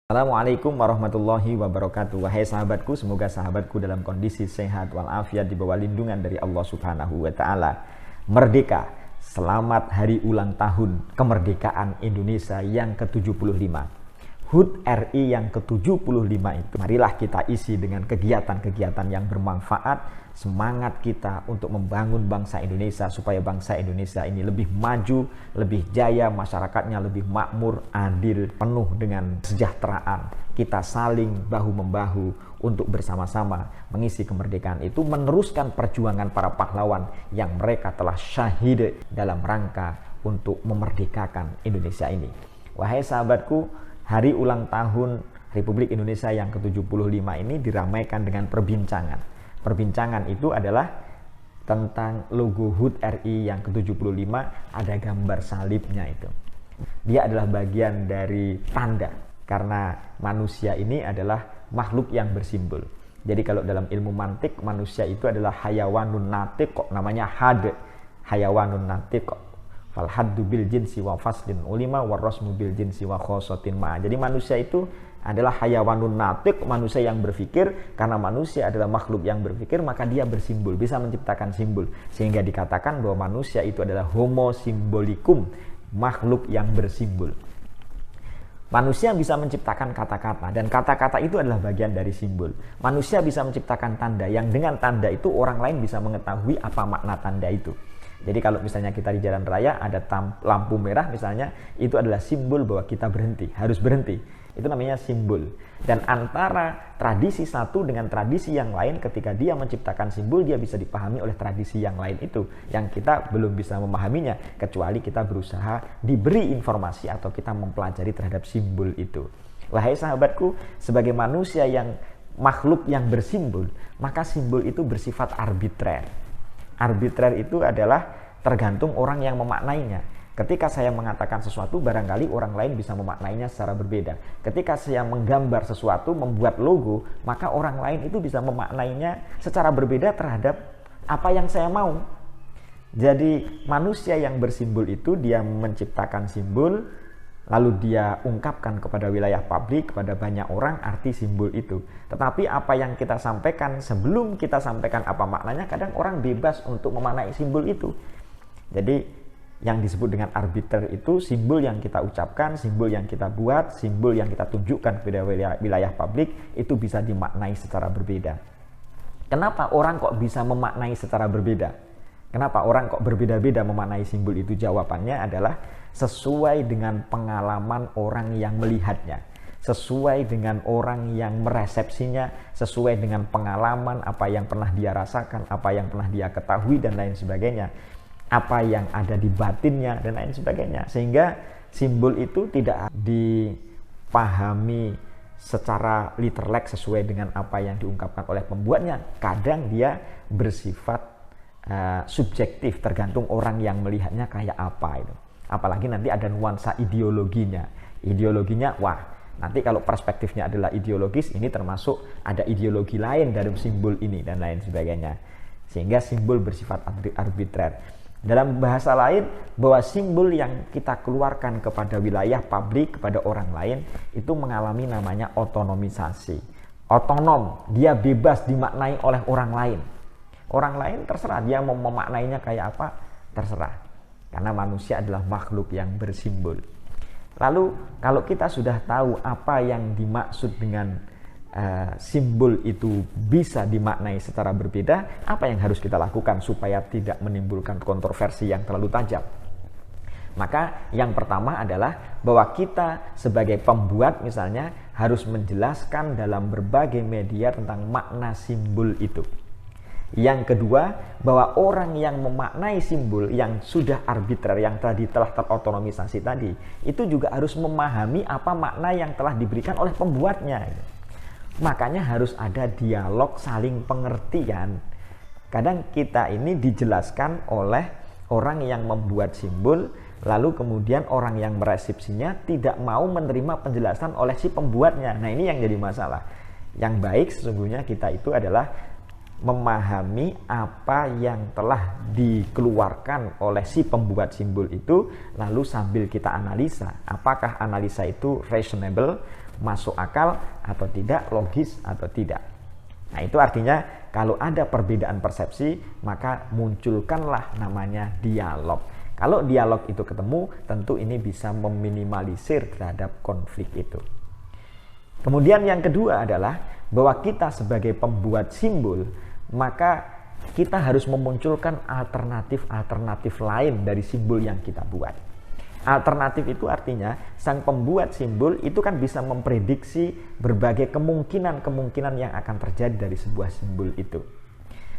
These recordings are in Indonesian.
Assalamualaikum warahmatullahi wabarakatuh. Wahai sahabatku, semoga sahabatku dalam kondisi sehat walafiat di bawah lindungan dari Allah Subhanahu wa taala. Merdeka. Selamat hari ulang tahun kemerdekaan Indonesia yang ke-75. HUT RI yang ke-75 itu marilah kita isi dengan kegiatan-kegiatan yang bermanfaat, semangat kita untuk membangun bangsa Indonesia supaya bangsa Indonesia ini lebih maju, lebih jaya, masyarakatnya lebih makmur, adil, penuh dengan kesejahteraan. Kita saling bahu-membahu untuk bersama-sama mengisi kemerdekaan itu, meneruskan perjuangan para pahlawan yang mereka telah syahid dalam rangka untuk memerdekakan Indonesia ini. Wahai sahabatku, hari ulang tahun Republik Indonesia yang ke-75 ini diramaikan dengan perbincangan. Perbincangan itu adalah tentang logo HUT RI yang ke-75, ada gambar salibnya itu. Dia adalah bagian dari tanda, karena manusia ini adalah makhluk yang bersimbol. Jadi kalau dalam ilmu mantik, manusia itu adalah hayawanun natiq, kok namanya had, hayawanun natiq. Fal haddu bil jinsi wa faslin ulima warrasmu bil jinsi wa khosotin ma'a. Jadi manusia itu adalah hayawanun natiq, manusia yang berpikir. Karena manusia adalah makhluk yang berpikir, maka dia bersimbol, bisa menciptakan simbol. Sehingga dikatakan bahwa manusia itu adalah homo simbolikum, makhluk yang bersimbol. Manusia bisa menciptakan kata-kata, dan kata-kata itu adalah bagian dari simbol. Manusia bisa menciptakan tanda, yang dengan tanda itu orang lain bisa mengetahui apa makna tanda itu. Jadi kalau misalnya kita di jalan raya ada lampu merah misalnya, itu adalah simbol bahwa kita berhenti, harus berhenti. Itu namanya simbol. Dan antara tradisi satu dengan tradisi yang lain, ketika dia menciptakan simbol, dia bisa dipahami oleh tradisi yang lain itu, yang kita belum bisa memahaminya, kecuali kita berusaha diberi informasi atau kita mempelajari terhadap simbol itu. Wahai sahabatku, sebagai manusia yang makhluk yang bersimbol, maka simbol itu bersifat arbitrer. Arbitrer itu adalah tergantung orang yang memaknainya. Ketika saya mengatakan sesuatu, barangkali orang lain bisa memaknainya secara berbeda. Ketika saya menggambar sesuatu, membuat logo, maka orang lain itu bisa memaknainya secara berbeda terhadap apa yang saya mau. Jadi manusia yang bersimbol itu, dia menciptakan simbol, lalu dia ungkapkan kepada wilayah publik, kepada banyak orang arti simbol itu. Tetapi apa yang kita sampaikan, sebelum kita sampaikan apa maknanya, kadang orang bebas untuk memaknai simbol itu. Jadi yang disebut dengan arbiter itu simbol yang kita ucapkan, simbol yang kita buat, simbol yang kita tunjukkan kepada wilayah publik, itu bisa dimaknai secara berbeda. Kenapa orang kok bisa memaknai secara berbeda? Kenapa orang kok berbeda-beda memaknai simbol itu? Jawabannya adalah sesuai dengan pengalaman orang yang melihatnya, sesuai dengan orang yang meresepsinya, sesuai dengan pengalaman apa yang pernah dia rasakan, apa yang pernah dia ketahui dan lain sebagainya, apa yang ada di batinnya dan lain sebagainya. Sehingga simbol itu tidak dipahami secara literal sesuai dengan apa yang diungkapkan oleh pembuatnya. Kadang dia bersifat subjektif, tergantung orang yang melihatnya kayak apa itu. Apalagi nanti ada nuansa ideologinya. Ideologinya, wah, nanti kalau perspektifnya adalah ideologis, ini termasuk ada ideologi lain dalam simbol ini dan lain sebagainya. Sehingga simbol bersifat arbitrer. Dalam bahasa lain, bahwa simbol yang kita keluarkan kepada wilayah publik, kepada orang lain, itu mengalami namanya otonomisasi. Otonom, dia bebas dimaknai oleh orang lain. Orang lain terserah, dia mau memaknainya kayak apa, terserah. Karena manusia adalah makhluk yang bersimbol. Lalu kalau kita sudah tahu apa yang dimaksud dengan simbol itu bisa dimaknai secara berbeda, apa yang harus kita lakukan supaya tidak menimbulkan kontroversi yang terlalu tajam? Maka yang pertama adalah bahwa kita sebagai pembuat misalnya harus menjelaskan dalam berbagai media tentang makna simbol itu. Yang kedua, bahwa orang yang memaknai simbol yang sudah arbitrer, yang tadi telah terotonomisasi tadi, itu juga harus memahami apa makna yang telah diberikan oleh pembuatnya. Makanya harus ada dialog saling pengertian. Kadang kita ini dijelaskan oleh orang yang membuat simbol, lalu kemudian orang yang meresepsinya tidak mau menerima penjelasan oleh si pembuatnya. Nah, ini yang jadi masalah. Yang baik sesungguhnya kita itu adalah memahami apa yang telah dikeluarkan oleh si pembuat simbol itu, lalu sambil kita analisa, apakah analisa itu reasonable, masuk akal atau tidak, logis atau tidak. Nah, itu artinya kalau ada perbedaan persepsi, maka munculkanlah namanya dialog. Kalau dialog itu ketemu, tentu ini bisa meminimalisir terhadap konflik itu. Kemudian yang kedua adalah bahwa kita sebagai pembuat simbol, maka kita harus memunculkan alternatif-alternatif lain dari simbol yang kita buat. Alternatif itu artinya sang pembuat simbol itu kan bisa memprediksi berbagai kemungkinan-kemungkinan yang akan terjadi dari sebuah simbol itu.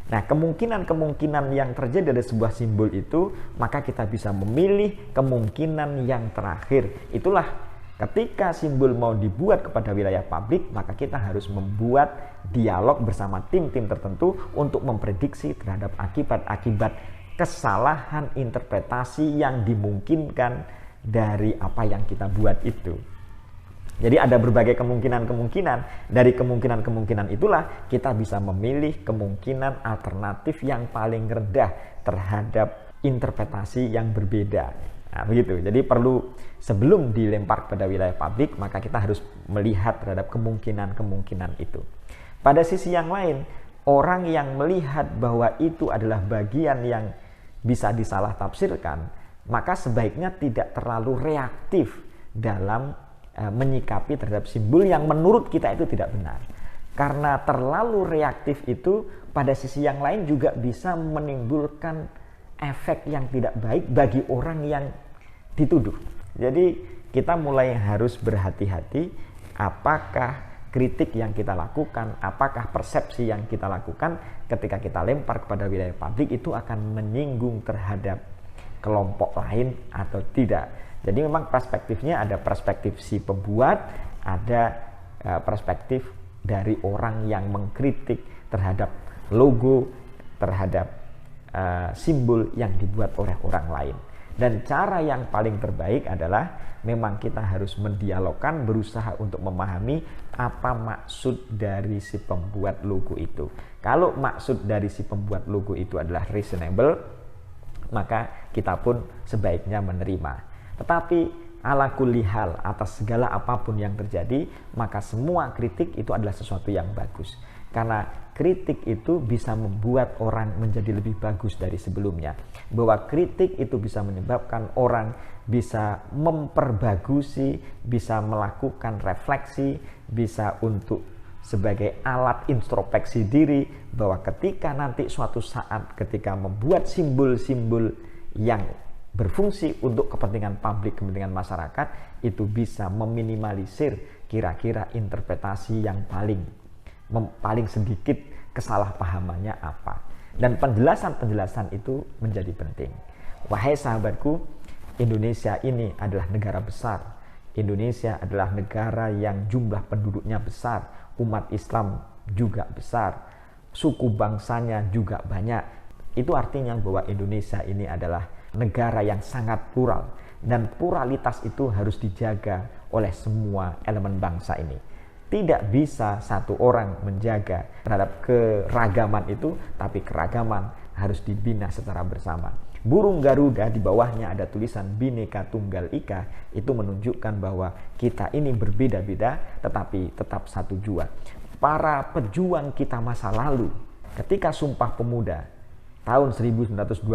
Nah, kemungkinan-kemungkinan yang terjadi dari sebuah simbol itu, maka kita bisa memilih kemungkinan yang terakhir. Itulah ketika simbol mau dibuat kepada wilayah publik, maka kita harus membuat dialog bersama tim-tim tertentu untuk memprediksi terhadap akibat-akibat kesalahan interpretasi yang dimungkinkan dari apa yang kita buat itu. Jadi ada berbagai kemungkinan-kemungkinan. Dari kemungkinan-kemungkinan itulah kita bisa memilih kemungkinan alternatif yang paling rendah terhadap interpretasi yang berbeda. Nah, begitu. Jadi perlu sebelum dilempar pada wilayah publik, maka kita harus melihat terhadap kemungkinan-kemungkinan itu. Pada sisi yang lain, orang yang melihat bahwa itu adalah bagian yang bisa disalah tafsirkan, maka sebaiknya tidak terlalu reaktif dalam menyikapi terhadap simbol yang menurut kita itu tidak benar. Karena terlalu reaktif itu pada sisi yang lain juga bisa menimbulkan efek yang tidak baik bagi orang yang dituduh. Jadi kita mulai harus berhati-hati apakah kritik yang kita lakukan, apakah persepsi yang kita lakukan ketika kita lempar kepada wilayah publik itu akan menyinggung terhadap kelompok lain atau tidak. Jadi memang perspektifnya ada perspektif si pembuat, ada perspektif dari orang yang mengkritik terhadap logo, terhadap simbol yang dibuat oleh orang lain. Dan cara yang paling terbaik adalah memang kita harus mendialogkan, berusaha untuk memahami apa maksud dari si pembuat logo itu. Kalau maksud dari si pembuat logo itu adalah reasonable, maka kita pun sebaiknya menerima. Tetapi ala kulli hal, atas segala apapun yang terjadi, maka semua kritik itu adalah sesuatu yang bagus. Karena kritik itu bisa membuat orang menjadi lebih bagus dari sebelumnya. Bahwa kritik itu bisa menyebabkan orang bisa memperbagusi, bisa melakukan refleksi, bisa untuk sebagai alat introspeksi diri, bahwa ketika nanti suatu saat ketika membuat simbol-simbol yang berfungsi untuk kepentingan publik, kepentingan masyarakat, itu bisa meminimalisir kira-kira interpretasi yang paling sedikit kesalahpahamannya apa. Dan penjelasan-penjelasan itu menjadi penting. Wahai sahabatku, Indonesia ini adalah negara besar. Indonesia adalah negara yang jumlah penduduknya besar, umat Islam juga besar, suku bangsanya juga banyak. Itu artinya bahwa Indonesia ini adalah negara yang sangat plural, dan pluralitas itu harus dijaga oleh semua elemen bangsa ini. Tidak bisa satu orang menjaga terhadap keragaman itu, tapi keragaman harus dibina secara bersama. Burung Garuda di bawahnya ada tulisan Bhinneka Tunggal Ika, itu menunjukkan bahwa kita ini berbeda-beda tetapi tetap satu jua. Para pejuang kita masa lalu ketika Sumpah Pemuda tahun 1928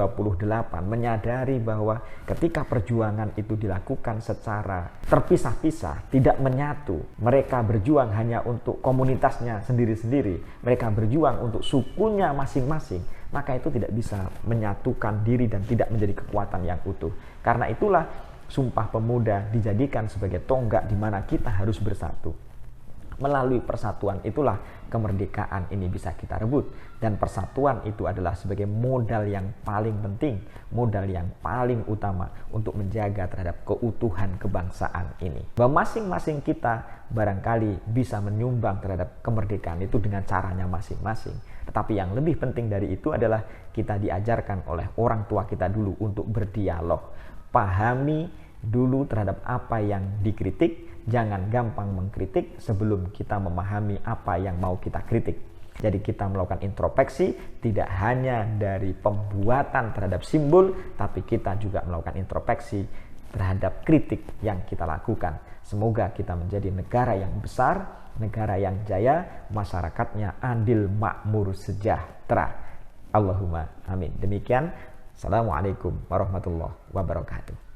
menyadari bahwa ketika perjuangan itu dilakukan secara terpisah-pisah, tidak menyatu, mereka berjuang hanya untuk komunitasnya sendiri-sendiri, mereka berjuang untuk sukunya masing-masing, maka itu tidak bisa menyatukan diri dan tidak menjadi kekuatan yang utuh. Karena itulah Sumpah Pemuda dijadikan sebagai tonggak di mana kita harus bersatu. Melalui persatuan itulah kemerdekaan ini bisa kita rebut. Dan persatuan itu adalah sebagai modal yang paling penting, modal yang paling utama untuk menjaga terhadap keutuhan kebangsaan ini. Bahwa masing-masing kita barangkali bisa menyumbang terhadap kemerdekaan itu dengan caranya masing-masing. Tetapi yang lebih penting dari itu adalah kita diajarkan oleh orang tua kita dulu untuk berdialog. Pahami dulu terhadap apa yang dikritik. Jangan gampang mengkritik sebelum kita memahami apa yang mau kita kritik. Jadi kita melakukan introspeksi tidak hanya dari pembuatan terhadap simbol, tapi kita juga melakukan introspeksi terhadap kritik yang kita lakukan. Semoga kita menjadi negara yang besar, negara yang jaya, masyarakatnya adil, makmur, sejahtera. Allahumma amin. Demikian. Assalamualaikum warahmatullahi wabarakatuh.